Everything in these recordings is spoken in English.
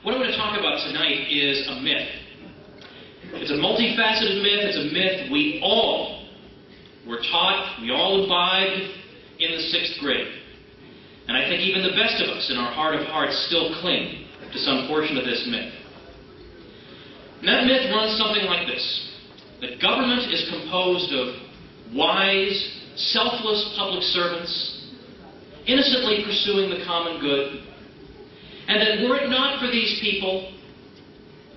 What I'm going to talk about tonight is a myth. It's a multifaceted myth. It's a myth we all were taught, we all imbibed in the 6th grade. And I think even the best of us, in our heart of hearts, still cling to some portion of this myth. And that myth runs something like this: that government is composed of wise, selfless public servants, innocently pursuing the common good, and that were it not for these people,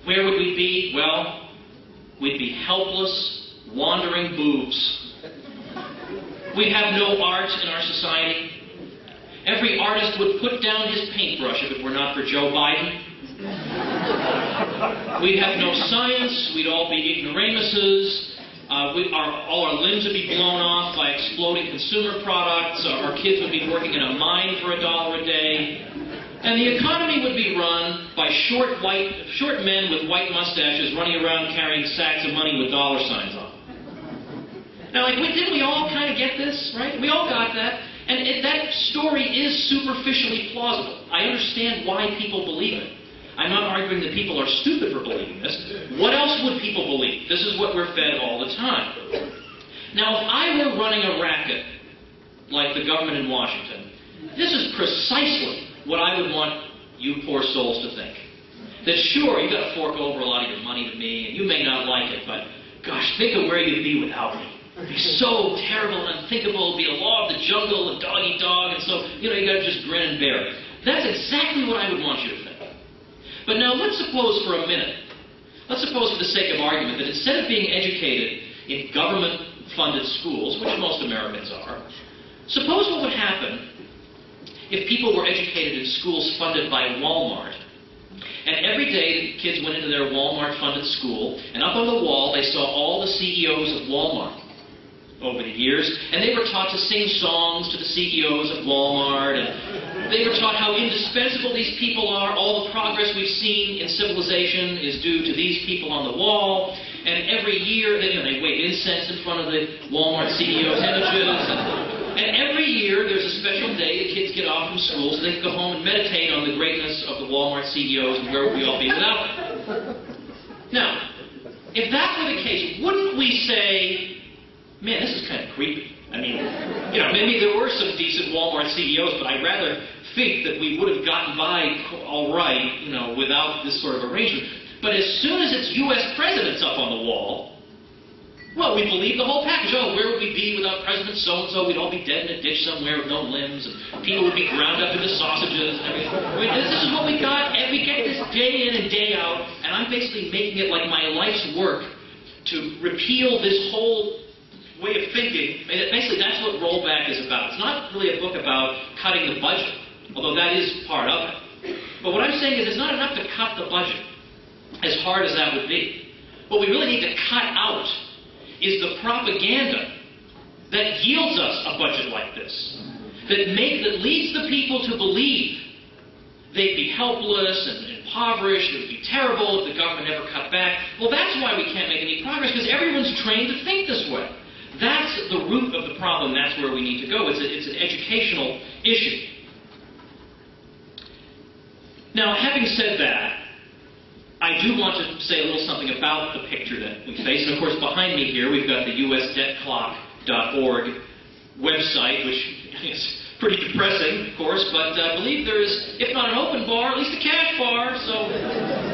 where would we be? Well, we'd be helpless, wandering boobs. We'd have no art in our society. Every artist would put down his paintbrush if it were not for Joe Biden. We'd have no science. We'd all be ignoramuses. All our limbs would be blown off by exploding consumer products. Our kids would be working in a mine for $1 a day. And the economy would be run by short men with white mustaches running around carrying sacks of money with dollar signs on. Now, didn't we all kind of get this, right? We all got that. And that story is superficially plausible. I understand why people believe it. I'm not arguing that people are stupid for believing this. What else would people believe? This is what we're fed all the time. Now, if I were running a racket like the government in Washington, this is precisely what I would want you poor souls to think. That sure, you've got to fork over a lot of your money to me, and you may not like it, but gosh, think of where you'd be without me. It'd be so terrible and unthinkable. It'd be a law of the jungle and dog-eat-dog, and so, you got to just grin and bear it. That's exactly what I would want you to think. But now let's suppose for a minute, let's suppose for the sake of argument, that instead of being educated in government-funded schools, which most Americans are, suppose what would happen if people were educated in schools funded by Walmart. And every day the kids went into their Walmart-funded school, and up on the wall they saw all the CEOs of Walmart over the years, and they were taught to sing songs to the CEOs of Walmart, and they were taught how indispensable these people are. All the progress we've seen in civilization is due to these people on the wall. And every year, they wave incense in front of the Walmart CEOs' images. And every year, there's a special day the kids get off from school so they can go home and meditate on the greatness of the Walmart CEOs and where would we all be without them. Now, if that were the case, wouldn't we say, man, this is kind of creepy. I mean, maybe there were some decent Walmart CEOs, but I'd rather think that we would have gotten by all right, without this sort of arrangement. But as soon as it's U.S. presidents up on the wall, well, we believe the whole package. Oh, where would we be without President so-and-so? We'd all be dead in a ditch somewhere with no limbs, and people would be ground up into sausages and everything. I mean, this is what we got, and we get this day in and day out, and I'm basically making it like my life's work to repeal this whole way of thinking. Basically, that's what Rollback is about. It's not really a book about cutting the budget, although that is part of it. But what I'm saying is it's not enough to cut the budget, as hard as that would be. What we really need to cut out is the propaganda that yields us a budget like this, that leads the people to believe they'd be helpless and impoverished, it would be terrible if the government ever cut back. Well, that's why we can't make any progress, because everyone's trained to think this way. That's the root of the problem. That's where we need to go. It's an educational issue. Now, having said that, I do want to say a little something about the picture that we face. And of course, behind me here, we've got the usdebtclock.org website, which is pretty depressing, of course, but I believe there is, if not an open bar, at least a cash bar, so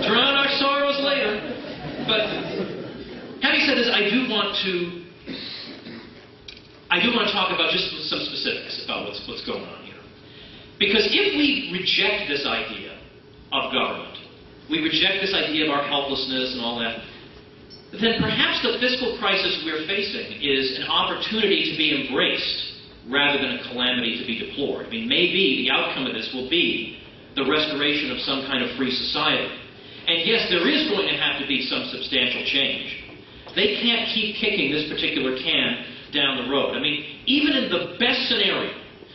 drown our sorrows later. But having said this, I do want to talk about just some specifics about what's going on here. Because if we reject this idea of government, we reject this idea of our helplessness and all that, then perhaps the fiscal crisis we're facing is an opportunity to be embraced rather than a calamity to be deplored. I mean, maybe the outcome of this will be the restoration of some kind of free society. And yes, there is going to have to be some substantial change. They can't keep kicking this particular can down the road. I mean, even in the best scenario,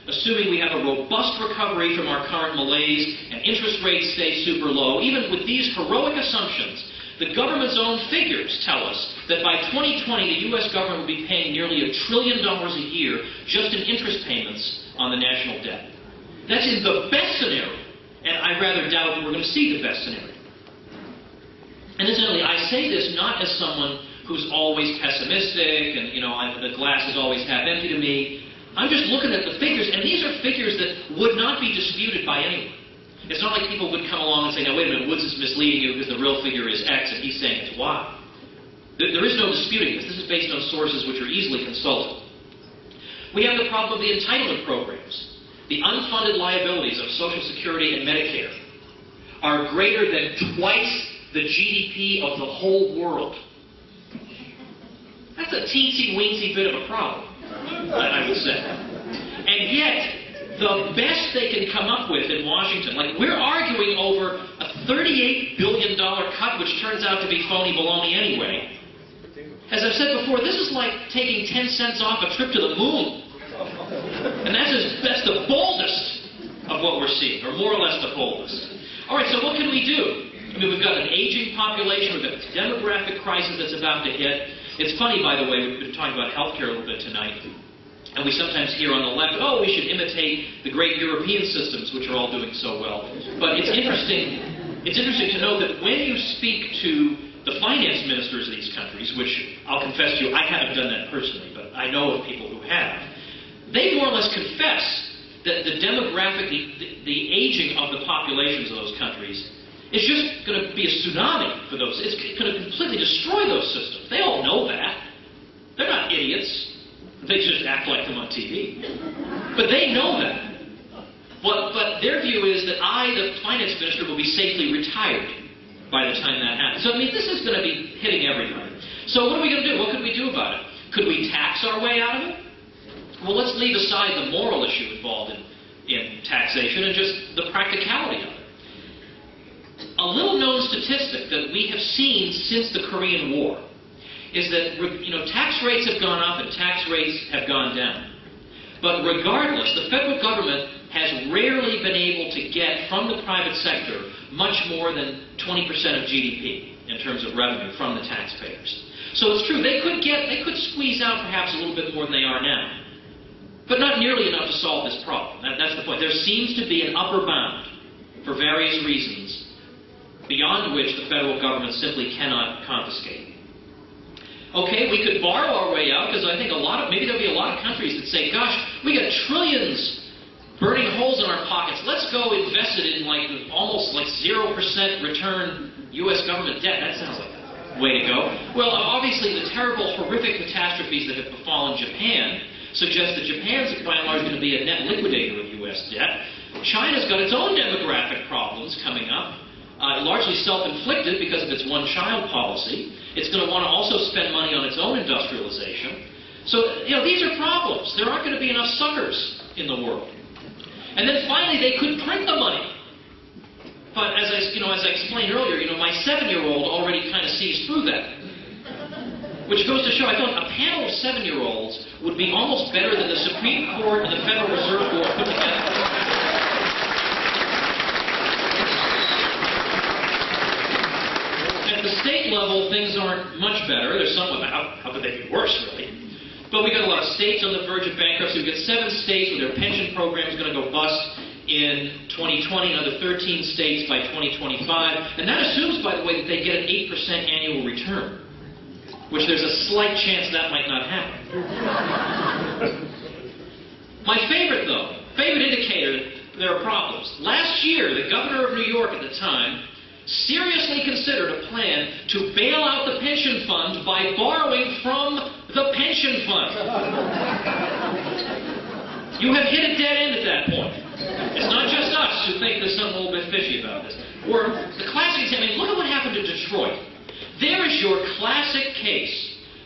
assuming we have a robust recovery from our current malaise and interest rates stay super low, even with these heroic assumptions, the government's own figures tell us that by 2020, the U.S. government will be paying nearly $1 trillion a year just in interest payments on the national debt. That's in the best scenario. And I rather doubt we're going to see the best scenario. And incidentally, I say this not as someone who's always pessimistic and, the glass is always half empty to me. I'm just looking at the figures, and these are figures that would not be disputed by anyone. It's not like people would come along and say, now wait a minute, Woods is misleading you because the real figure is X and he's saying it's Y. There is no disputing this. This is based on sources which are easily consulted. We have the problem of the entitlement programs. The unfunded liabilities of Social Security and Medicare are greater than twice the GDP of the whole world. That's a teensy-weensy bit of a problem, I would say. And yet, the best they can come up with in Washington, like we're arguing over a $38 billion cut, which turns out to be phony baloney anyway. As I've said before, this is like taking 10 cents off a trip to the moon. And that's the boldest of what we're seeing, or more or less the boldest. All right, so what can we do? I mean, we've got an aging population, we've got a demographic crisis that's about to hit. It's funny, by the way, we've been talking about healthcare a little bit tonight, and we sometimes hear on the left, oh, we should imitate the great European systems, which are all doing so well. But it's interesting to know that when you speak to the finance ministers of these countries, which I'll confess to you, I haven't done that personally, but I know of people who have, they more or less confess that the demographic, the aging of the populations of those countries is just going to be a tsunami for those. It's going to completely destroy those systems. They all know that. They're not idiots. They just act like them on TV. But they know that. But their view is that I, the finance minister, will be safely retired by the time that happens. So, I mean, this is going to be hitting everybody. So what are we going to do? What could we do about it? Could we tax our way out of it? Well, let's leave aside the moral issue involved in taxation and just the practicality of it. A little-known statistic that we have seen since the Korean War is that, tax rates have gone up and tax rates have gone down. But regardless, the federal government has rarely been able to get from the private sector much more than 20% of GDP in terms of revenue from the taxpayers. So it's true, they could squeeze out perhaps a little bit more than they are now, but not nearly enough to solve this problem. That's the point. There seems to be an upper bound for various reasons beyond which the federal government simply cannot confiscate. Okay, we could borrow our way out, because I think maybe there'll be a lot of countries that say, gosh, we got trillions burning holes in our pockets. Let's go invest it in almost 0% return U.S. government debt. That sounds like a way to go. Well, obviously the terrible, horrific catastrophes that have befallen Japan suggest that Japan's by and large going to be a net liquidator of U.S. debt. China's got its own demographic problems coming up. Largely self-inflicted because of its one-child policy. It's going to want to also spend money on its own industrialization. So, these are problems. There aren't going to be enough suckers in the world. And then finally, they could print the money. But as I explained earlier, my 7-year-old already kind of sees through that. Which goes to show, I thought a panel of 7-year-olds would be almost better than the Supreme Court and the Federal Reserve Board put together. At the state level, things aren't much better. There's some about how could they be worse, really? But we've got a lot of states on the verge of bankruptcy. We've got 7 states where their pension program is going to go bust in 2020, another 13 states by 2025. And that assumes, by the way, that they get an 8% annual return, which there's a slight chance that might not happen. My favorite indicator that there are problems. Last year, the governor of New York at the time seriously considered a plan to bail out the pension fund by borrowing from the pension fund. You have hit a dead end at that point. It's not just us who think there's something a little bit fishy about this. Or the classic example, look at what happened to Detroit. There is your classic case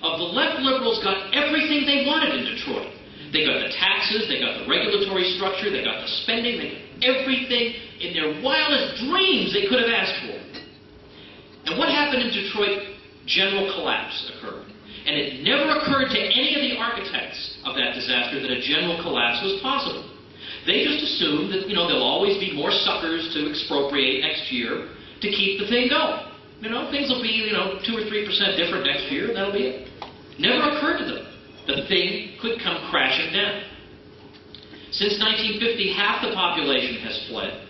of the left liberals got everything they wanted in Detroit. They got the taxes, they got the regulatory structure, they got the spending, they got everything in their wildest dreams they could have asked for. And what happened in Detroit? General collapse occurred. And it never occurred to any of the architects of that disaster that a general collapse was possible. They just assumed that, there'll always be more suckers to expropriate next year to keep the thing going. Things will be, 2 or 3% different next year, and that'll be it. Never occurred to them that the thing could come crashing down. Since 1950, half the population has fled.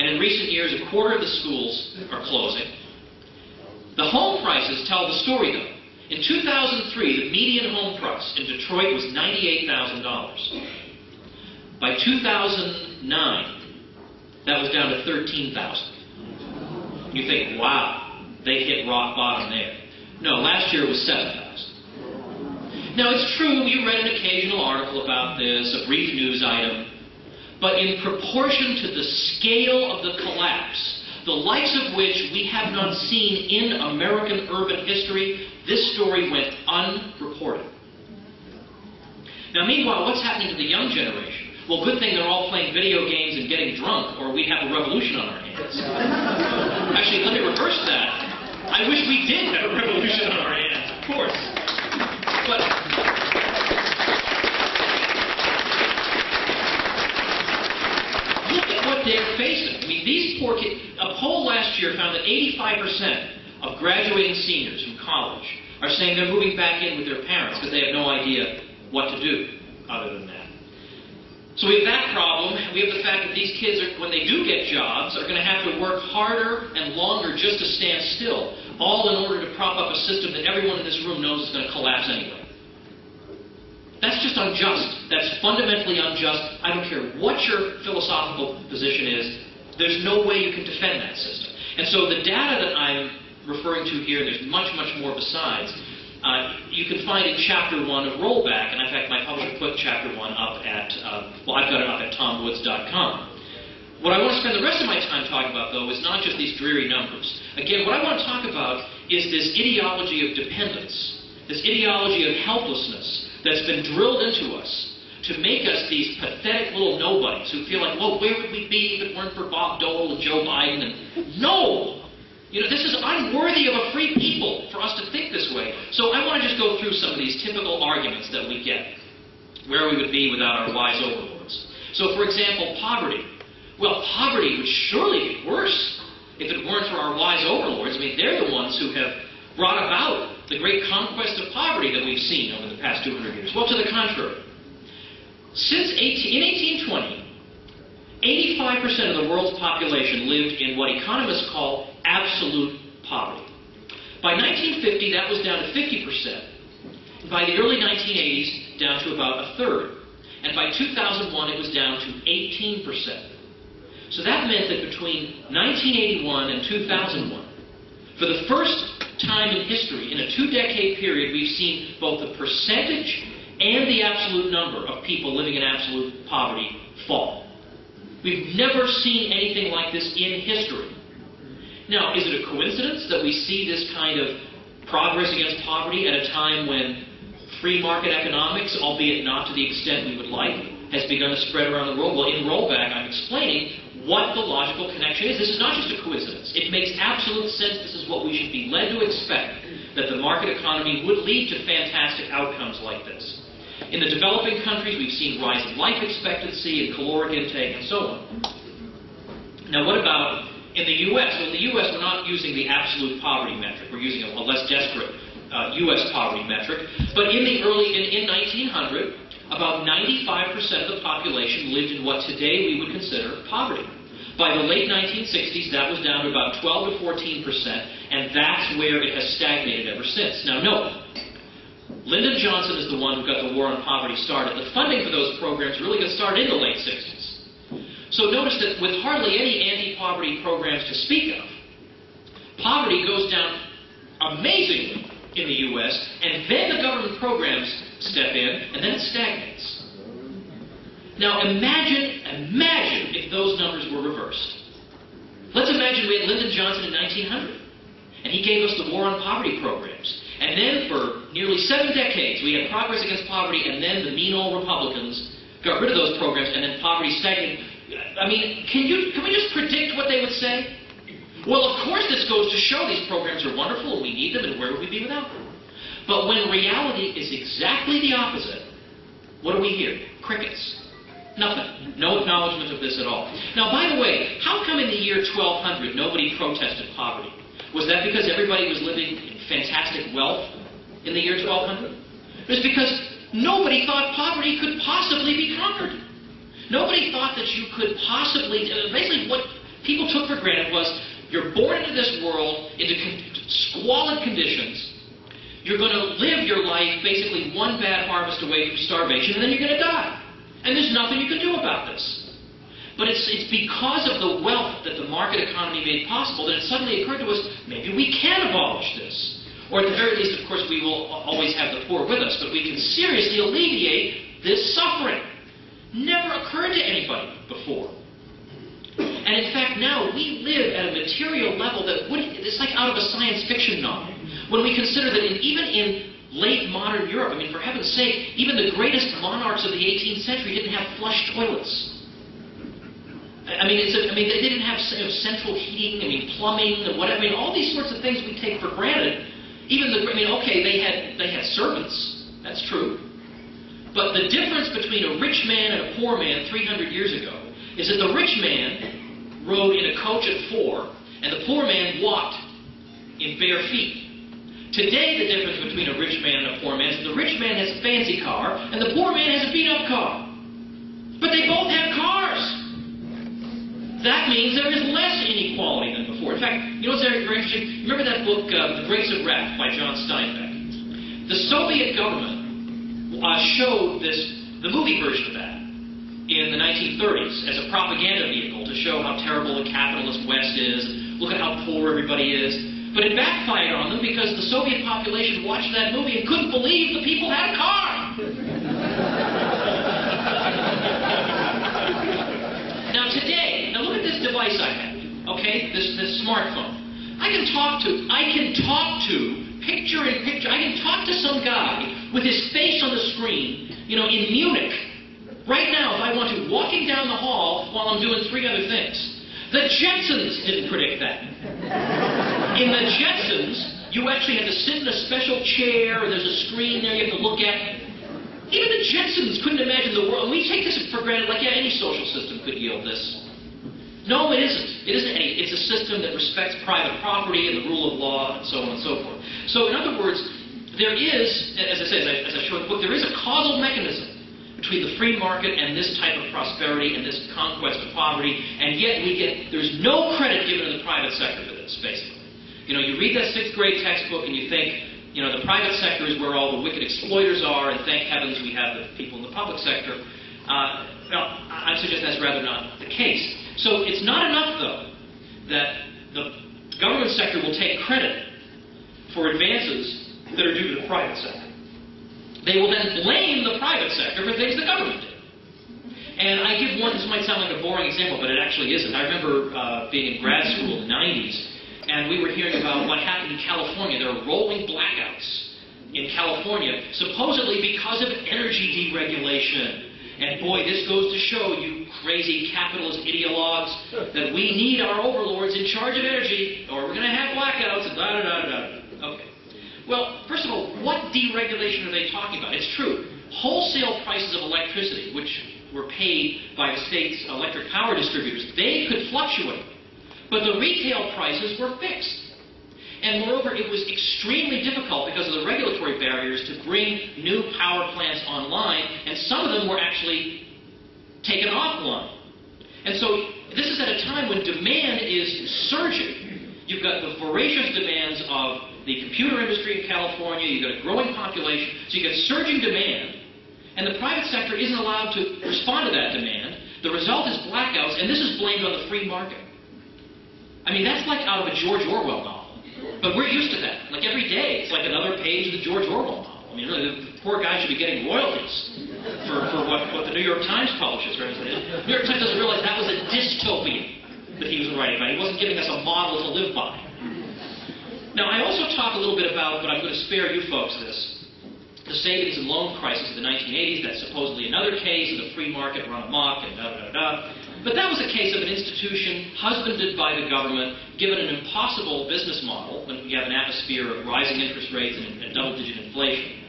And in recent years, a quarter of the schools are closing. The home prices tell the story, though. In 2003, the median home price in Detroit was $98,000. By 2009, that was down to $13,000. You think, wow, they hit rock bottom there. No, last year it was $7,000. Now, it's true, you read an occasional article about this, a brief news item, but in proportion to the scale of the collapse, the likes of which we have not seen in American urban history, this story went unreported. Now, meanwhile, what's happening to the young generation? Well, good thing they're all playing video games and getting drunk, or we'd have a revolution on our hands. Actually, let me reverse that. I wish we did have a revolution on our hands, of course. But look at what they're facing. I mean, these poor kids, a poll last year found that 85% of graduating seniors from college are saying they're moving back in with their parents because they have no idea what to do other than that. So we have that problem. We have the fact that these kids, when they do get jobs, are going to have to work harder and longer just to stand still, all in order to prop up a system that everyone in this room knows is going to collapse anyway. That's just unjust. That's fundamentally unjust. I don't care what your philosophical position is. There's no way you can defend that system. And so the data that I'm referring to here, there's much, much more besides, you can find in Chapter 1 of Rollback, and in fact my publisher put Chapter 1 up at, I've got it up at tomwoods.com. What I want to spend the rest of my time talking about, though, is not just these dreary numbers. Again, what I want to talk about is this ideology of dependence, this ideology of helplessness that's been drilled into us to make us these pathetic little nobodies who feel like, well, where would we be if it weren't for Bob Dole and Joe Biden? And no! You know, this is unworthy of a free people for us to think this way. So I want to just go through some of these typical arguments that we get, where we would be without our wise overlords. So, for example, poverty. Well, poverty would surely be worse if it weren't for our wise overlords. I mean, they're the ones who have brought about the great conquest of poverty that we've seen over the past 200 years. Well, to the contrary. In 1820, 85% of the world's population lived in what economists call absolute poverty. By 1950, that was down to 50%. By the early 1980s, down to about a third. And by 2001, it was down to 18%. So that meant that between 1981 and 2001, for the first time in history, in a two-decade period, we've seen both the percentage and the absolute number of people living in absolute poverty fall. We've never seen anything like this in history. Now, is it a coincidence that we see this kind of progress against poverty at a time when free market economics, albeit not to the extent we would like, has begun to spread around the world? Well, in Rollback, I'm explaining what the logical connection is. This is not just a coincidence. It makes absolute sense. This is what we should be led to expect, that the market economy would lead to fantastic outcomes like this. In the developing countries, we've seen rising life expectancy and caloric intake and so on. Now, what about in the U.S.? Well, in the U.S., we're not using the absolute poverty metric. We're using a less desperate U.S. poverty metric. But in 1900, about 95% of the population lived in what today we would consider poverty. By the late 1960s, that was down to about 12 to 14%, and that's where it has stagnated ever since. Now, note, Lyndon Johnson is the one who got the war on poverty started. The funding for those programs really got started in the late 60s. So notice that with hardly any anti-poverty programs to speak of, poverty goes down amazingly in the U.S., and then the government programs step in, and then it stagnates. Now imagine if those numbers were reversed. Let's imagine we had Lyndon Johnson in 1900, and he gave us the war on poverty programs. And then for nearly 7 decades, we had progress against poverty, and then the mean old Republicans got rid of those programs, and then poverty stagnated. I mean, can we just predict what they would say? Well, of course this goes to show these programs are wonderful, and we need them, and where would we be without them? But when reality is exactly the opposite, what do we hear? Crickets. Nothing. No acknowledgement of this at all. Now, by the way, how come in the year 1200 nobody protested poverty? Was that because everybody was living in fantastic wealth in the year 1200? It was because nobody thought poverty could possibly be conquered. Nobody thought that you could possibly, basically what people took for granted was you're born into this world, into squalid conditions. You're going to live your life basically one bad harvest away from starvation, and then you're going to die. And there's nothing you can do about this. But it's because of the wealth that the market economy made possible that it suddenly occurred to us, maybe we can abolish this. Or at the very least, of course, we will always have the poor with us, but we can seriously alleviate this suffering. Never occurred to anybody before. And in fact, now we live at a material level that it's like out of a science fiction novel. When we consider that even in late modern Europe, I mean, for heaven's sake, even the greatest monarchs of the 18th century didn't have flush toilets. I mean, they didn't have central heating, plumbing, and whatever. All these sorts of things we take for granted. Okay, they had servants. That's true. But the difference between a rich man and a poor man 300 years ago is that the rich man rode in a coach at 4, and the poor man walked in bare feet. Today, the difference between a rich man and a poor man is that the rich man has a fancy car, and the poor man has a beat-up car. But they both have cars. That means there is less inequality than before. In fact, you know what's very interesting? Remember that book, The Grapes of Wrath, by John Steinbeck? The Soviet government showed the movie version of that in the 1930s as a propaganda vehicle to show how terrible the capitalist West is, look at how poor everybody is. But it backfired on them because the Soviet population watched that movie and couldn't believe the people had a car. Now today, look at this device I have, okay? This smartphone. I can talk to picture in picture. I can talk to some guy with his face on the screen, in Munich. Right now, if I want to, walking down the hall while I'm doing 3 other things. The Jetsons didn't predict that. In the Jetsons, you actually had to sit in a special chair, and there's a screen there you have to look at. Even the Jetsons couldn't imagine the world. And we take this for granted, like, yeah, any social system could yield this. No, it isn't. It isn't any. It's a system that respects private property and the rule of law and so on and so forth. So, in other words, there is, as I say, as I show in the book, there is a causal mechanism between the free market and this type of prosperity and this conquest of poverty, and yet there's no credit given to the private sector for this, basically. You read that 6th grade textbook and you think, the private sector is where all the wicked exploiters are, and thank heavens we have the people in the public sector. I suggest that's rather not the case. So it's not enough, though, that the government sector will take credit for advances that are due to the private sector. They will then blame the private sector for things the government did. And I give one, this might sound like a boring example, but it actually isn't. I remember being in grad school in the 90s, and we were hearing about what happened in California. There were rolling blackouts in California, supposedly because of energy deregulation. And boy, this goes to show you crazy capitalist ideologues that we need our overlords in charge of energy, or we're going to have blackouts, and da-da-da-da-da. Okay. Well, first of all, what deregulation are they talking about? It's true. Wholesale prices of electricity, which were paid by the state's electric power distributors, they could fluctuate. But the retail prices were fixed. And moreover, it was extremely difficult because of the regulatory barriers to bring new power plants online, and some of them were actually taken offline. And so this is at a time when demand is surging. You've got the voracious demands of the computer industry in California, you've got a growing population, so you've got surging demand, and the private sector isn't allowed to respond to that demand. The result is blackouts, and this is blamed on the free market. That's like out of a George Orwell novel. But we're used to that. Like every day, it's like another page of the George Orwell novel. Really, the poor guy should be getting royalties for what the New York Times publishes. Right? The New York Times doesn't realize that was a dystopia that he was writing about. He wasn't giving us a model to live by. Now, I also talk a little bit about, but I'm going to spare you folks this, the savings and loan crisis of the 1980s. That's supposedly another case of the free market run amok and da-da-da-da. But that was a case of an institution husbanded by the government, given an impossible business model when you have an atmosphere of rising interest rates and double-digit inflation.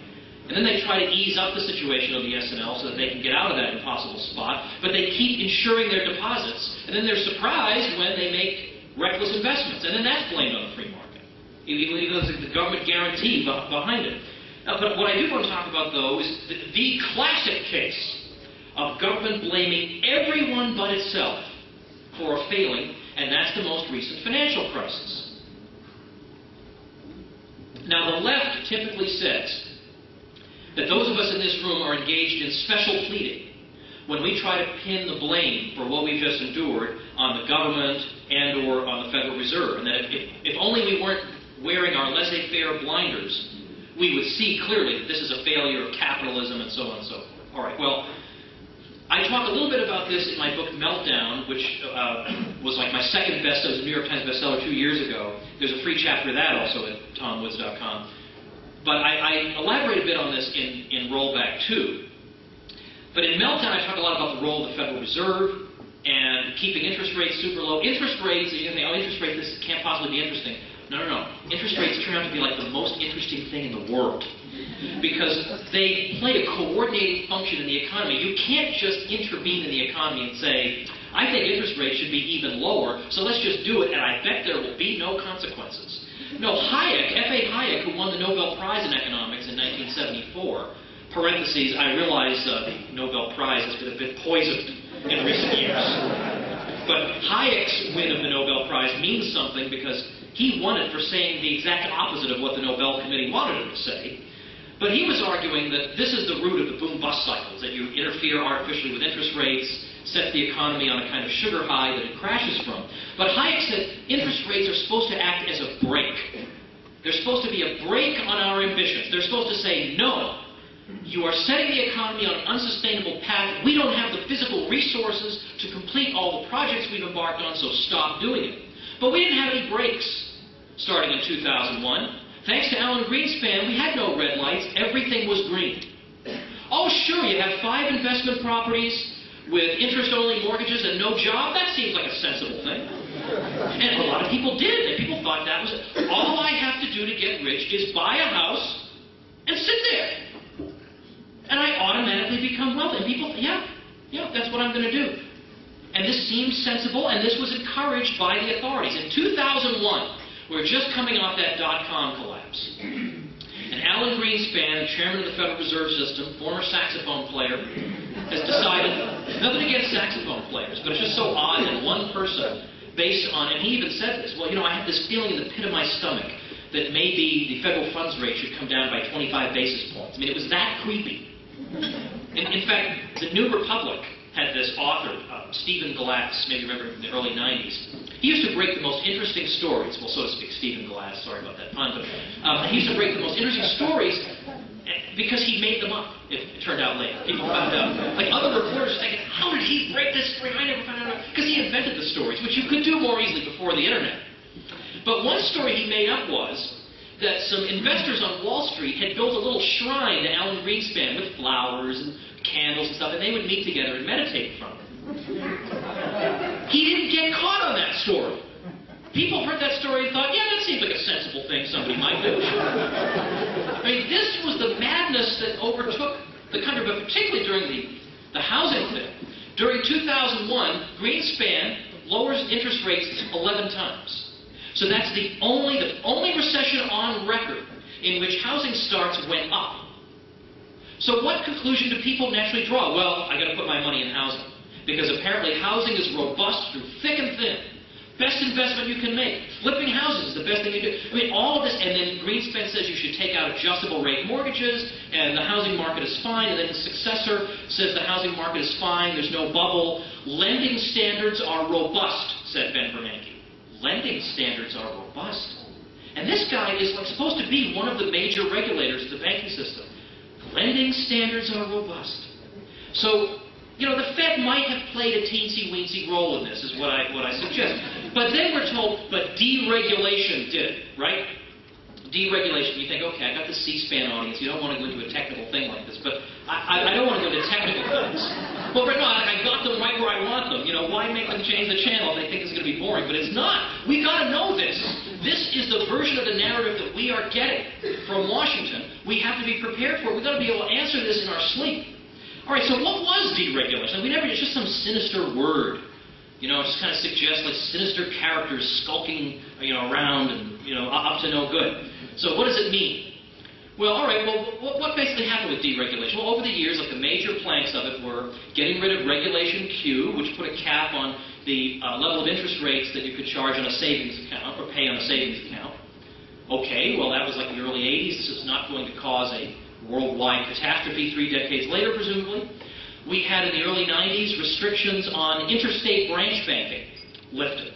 And then they try to ease up the situation of the S&L so that they can get out of that impossible spot, but they keep insuring their deposits, and then they're surprised when they make reckless investments, and then that's blamed on the free market. Even though there's the government guarantee behind it. But what I do want to talk about, though, is the classic case of government blaming everyone but itself for a failing and that's the most recent financial crisis. Now, the left typically says that those of us in this room are engaged in special pleading when we try to pin the blame for what we've just endured on the government and or on the Federal Reserve, and that if only we weren't wearing our laissez-faire blinders, we would see clearly that this is a failure of capitalism and so on and so forth. All right, well, I talk a little bit about this in my book Meltdown, which was like my second best. It was a New York Times bestseller 2 years ago. There's a free chapter of that also at tomwoods.com. But I elaborate a bit on this in Rollback too. But in Meltdown, I talk a lot about the role of the Federal Reserve and keeping interest rates super low. Interest rates, you think, oh, interest rates, this can't possibly be interesting. No, no, no. Interest rates turn out to be like the most interesting thing in the world because they play a coordinating function in the economy. You can't just intervene in the economy and say, I think interest rates should be even lower, so let's just do it, and I bet there will be no consequences. No, Hayek, F.A. Hayek, who won the Nobel Prize in Economics in 1974, parentheses, I realize the Nobel Prize has been a bit poisoned in recent years. But Hayek's win of the Nobel Prize means something because he won it for saying the exact opposite of what the Nobel Committee wanted him to say. But he was arguing that this is the root of the boom-bust cycles, that you interfere artificially with interest rates, set the economy on a kind of sugar high that it crashes from. But Hayek said interest rates are supposed to act as a brake. They're supposed to be a brake on our ambitions. They're supposed to say, no, you are setting the economy on an unsustainable path. We don't have the physical resources to complete all the projects we've embarked on, so stop doing it. But we didn't have any brakes starting in 2001. Thanks to Alan Greenspan, we had no red lights. Everything was green. Oh, sure, you have 5 investment properties with interest-only mortgages and no job. That seems like a sensible thing. And a lot of people did. And people thought that was it. All I have to do to get rich is buy a house and sit there. And I automatically become wealthy. And people think, yeah, that's what I'm going to do. And this seems sensible, and this was encouraged by the authorities. In 2001, we were just coming off that dot-com collapse. And Alan Greenspan, chairman of the Federal Reserve System, former saxophone player, has decided, nothing against saxophone players, but it's just so odd that one person, based on, and he even said this, well, you know, I have this feeling in the pit of my stomach that maybe the federal funds rate should come down by 25 basis points. I mean, it was that creepy. In fact, the New Republic had this author, Stephen Glass, maybe you remember in the early 90s. He used to break the most interesting stories, well, so to speak, Stephen Glass, sorry about that pun, but he used to break the most interesting stories because he made them up, it turned out later. People found out. Like other reporters thinking, how did he break this story? I never found out. Because he invented the stories, which you could do more easily before the internet. But one story he made up was that some investors on Wall Street had built a little shrine to Alan Greenspan with flowers and candles and stuff, and they would meet together and meditate from it. He didn't get caught on that story. People heard that story and thought, yeah, that seems like a sensible thing somebody might do. I mean, this was the madness that overtook the country, but particularly during the housing thing. During 2001, Greenspan lowers interest rates 11 times. So that's the only recession on record in which housing starts went up. So what conclusion do people naturally draw? Well, I got to put my money in housing. Because apparently housing is robust through thick and thin. Best investment you can make. Flipping houses is the best thing you do. I mean, all of this, and then Greenspan says you should take out adjustable rate mortgages, and the housing market is fine, and then his successor says the housing market is fine, there's no bubble. Lending standards are robust, said Ben Bernanke. Lending standards are robust. And this guy is like supposed to be one of the major regulators of the banking system. Lending standards are robust. So, you know, the Fed might have played a teensy-weensy role in this, is what I suggest. But then we're told, but deregulation did it, right? Deregulation. You think, okay, I got the C-SPAN audience. You don't want to go into a technical thing like this, but I don't want to go into technical things. Well, right now, I got them right where I want them. You know, why make them change the channel if they think it's going to be boring? But it's not. We've got to know this. This is the version of the narrative that we are getting from Washington. We have to be prepared for it. We've got to be able to answer this in our sleep. All right, so what was deregulation? It's just some sinister word. You know, it just kind of suggests like sinister characters skulking, you know, around and, you know, up to no good. So what does it mean? Well, all right, well, what basically happened with deregulation? Well, over the years, like the major planks of it were getting rid of Regulation Q, which put a cap on the level of interest rates that you could charge on a savings account or pay on a savings account. Okay, well, that was like the early 80s. This is not going to cause a worldwide catastrophe 3 decades later, presumably. We had in the early 90s restrictions on interstate branch banking lifted.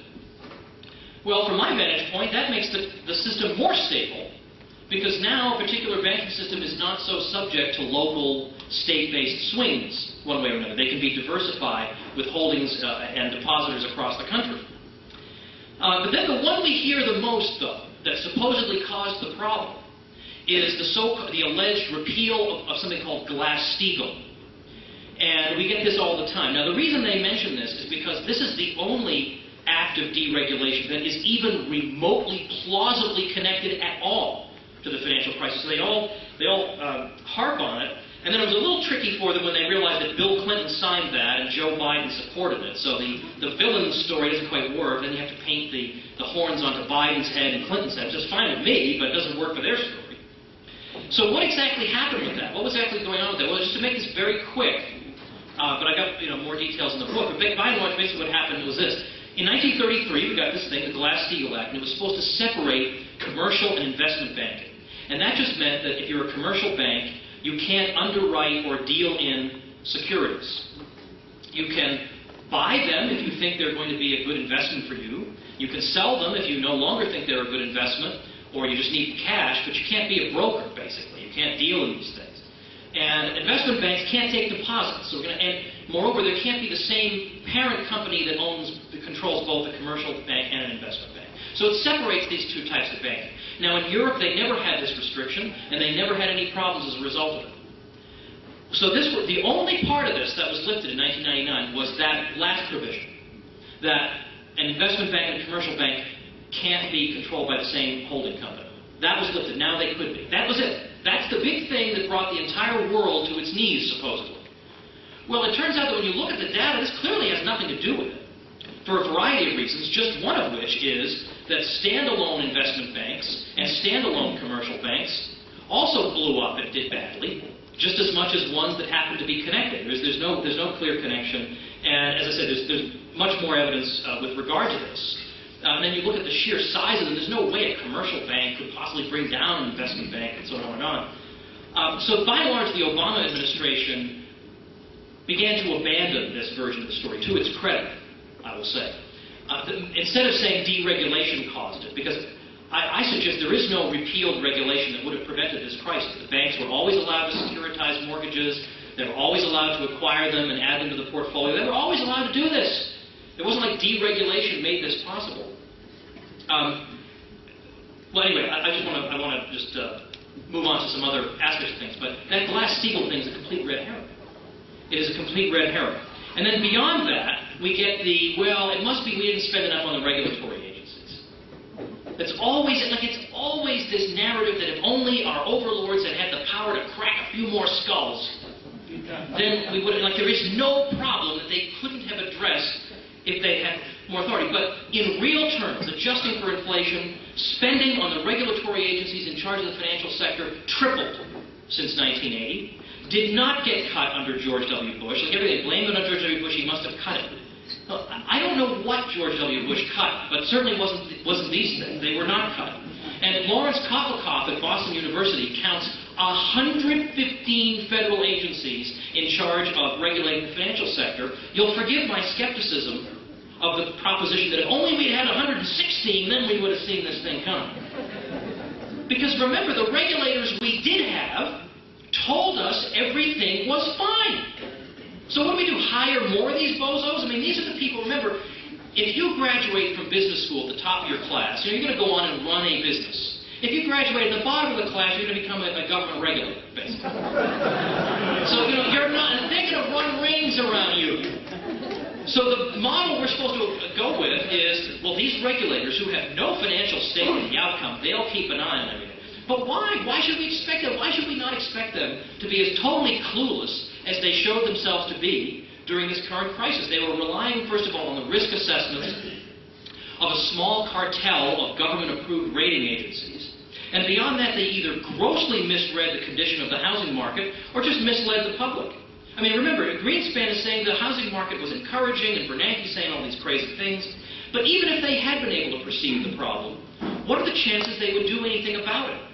Well, from my vantage point, that makes the system more stable, because now a particular banking system is not so subject to local, state-based swings one way or another. They can be diversified with holdings and depositors across the country. But then the one we hear the most, though, that supposedly caused the problem is the alleged repeal of something called Glass-Steagall. And we get this all the time. Now, the reason they mention this is because this is the only act of deregulation that is even remotely plausibly connected at all to the financial crisis. So they all harp on it. And then it was a little tricky for them when they realized that Bill Clinton signed that and Joe Biden supported it. So the villain story doesn't quite work. Then you have to paint the horns onto Biden's head and Clinton's head, which is fine with me, but it doesn't work for their story. So what exactly happened with that? What was actually going on with that? Well, just to make this very quick, but I got more details in the book. But by and large, basically what happened was this. In 1933, we got this thing, the Glass-Steagall Act, and it was supposed to separate commercial and investment banking. And that just meant that if you're a commercial bank, you can't underwrite or deal in securities. You can buy them if you think they're going to be a good investment for you. You can sell them if you no longer think they're a good investment, or you just need cash, but you can't be a broker, basically. You can't deal in these things. And investment banks can't take deposits. And moreover, there can't be the same parent company that controls both a commercial bank and an investment bank. So it separates these two types of banking. Now, in Europe, they never had this restriction, and they never had any problems as a result of it. So the only part of this that was lifted in 1999 was that last provision, that an investment bank and a commercial bank can't be controlled by the same holding company. That was lifted. Now they could be. That was it. That's the big thing that brought the entire world to its knees, supposedly. Well, it turns out that when you look at the data, this clearly has nothing to do with it, for a variety of reasons, just one of which is that standalone investment banks and standalone commercial banks also blew up and did badly, just as much as ones that happen to be connected. There's no clear connection, and as I said, there's much more evidence with regard to this. And then you look at the sheer size of them, there's no way a commercial bank could possibly bring down an investment bank, and so on and on. So by and large, the Obama administration began to abandon this version of the story, to its credit, I will say. Instead of saying deregulation caused it, because I suggest there is no repealed regulation that would have prevented this crisis. The banks were always allowed to securitize mortgages. They were always allowed to acquire them and add them to the portfolio. They were always allowed to do this. It wasn't like deregulation made this possible. Well, anyway, I want to just move on to some other aspects of things. But that Glass-Steagall thing is a complete red herring. It is a complete red herring. And then beyond that, we get it must be we didn't spend enough on the regulatory agencies. It's always this narrative that if only our overlords had had the power to crack a few more skulls, then we would have, there is no problem that they couldn't have addressed if they had more authority. But in real terms, adjusting for inflation, spending on the regulatory agencies in charge of the financial sector tripled since 1980. Did not get cut under George W. Bush. Like everything, blamed it on George W. Bush, he must have cut it. Well, I don't know what George W. Bush cut, but certainly wasn't these things. They were not cut. And Lawrence Koplikoff at Boston University counts 115 federal agencies in charge of regulating the financial sector. You'll forgive my skepticism of the proposition that if only we'd had 116, then we would have seen this thing come. Because remember, the regulators we did have told us everything was fine. So what do we do? Hire more of these bozos? I mean, these are the people, remember, if you graduate from business school at the top of your class, you're going to go on and run a business. If you graduate at the bottom of the class, you're going to become a government regulator, basically. So, they're going to run rings around you. So the model we're supposed to go with is, well, these regulators who have no financial stake in the outcome, they'll keep an eye on everything. But why? Why should we expect them? Why should we not expect them to be as totally clueless as they showed themselves to be during this current crisis? They were relying, first of all, on the risk assessments of a small cartel of government-approved rating agencies. And beyond that, they either grossly misread the condition of the housing market or just misled the public. I mean, remember, Greenspan is saying the housing market was encouraging, and Bernanke's saying all these crazy things. But even if they had been able to perceive the problem, what are the chances they would do anything about it?